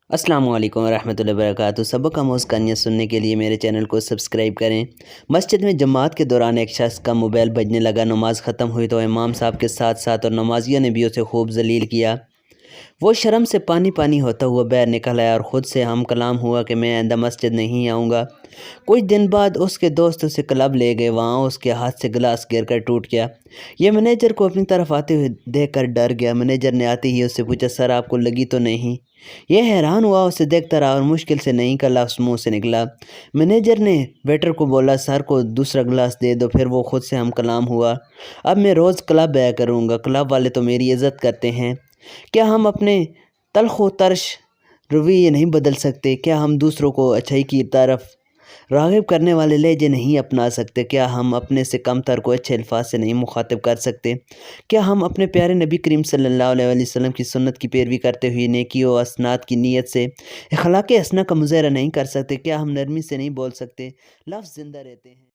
السلام علیکم ورحمۃ اللہ وبرکاتہ۔ سبق آموز کہانیاں سننے کے لیے میرے چینل کو سبسکرائب کریں۔ مسجد میں جماعت کے دوران ایک شخص کا موبائل بجنے لگا۔ نماز ختم ہوئی تو امام صاحب کے ساتھ ساتھ اور نمازیوں نے بھی اسے خوب ذلیل کیا۔ وہ شرم سے پانی پانی ہوتا ہوا باہر نکل آیا اور خود سے ہم کلام ہوا کہ میں آئندہ مسجد نہیں آؤں گا۔ کچھ دن بعد اس کے دوست اسے کلب لے گئے۔ وہاں اس کے ہاتھ سے گلاس گر کر ٹوٹ گیا۔ یہ منیجر کو اپنی طرف آتے ہوئے دیکھ کر ڈر گیا۔ منیجر نے آتے ہی اس سے پوچھا، سر آپ کو لگی تو نہیں؟ یہ حیران ہوا، اسے دیکھتا رہا اور مشکل سے نہیں کا لفظ منہ سے نکلا۔ منیجر نے ویٹر کو بولا، سر کو دوسرا گلاس دے دو۔ پھر وہ خود سے ہم کلام ہوا، اب میں روز کلب آیا کروں گا، کلب والے تو میری عزت کرتے ہیں۔ کیا ہم اپنے تلخ و ترش رویے نہیں بدل سکتے؟ کیا ہم دوسروں کو اچھائی کی طرف راغب کرنے والے لہجے نہیں اپنا سکتے؟ کیا ہم اپنے سے کم تر کو اچھے الفاظ سے نہیں مخاطب کر سکتے؟ کیا ہم اپنے پیارے نبی کریم صلی اللہ علیہ وسلم کی سنت کی پیروی کرتے ہوئے نیکی و حسنات کی نیت سے اخلاق حسنہ کا مظاہرہ نہیں کر سکتے؟ کیا ہم نرمی سے نہیں بول سکتے؟ لفظ زندہ رہتے ہیں۔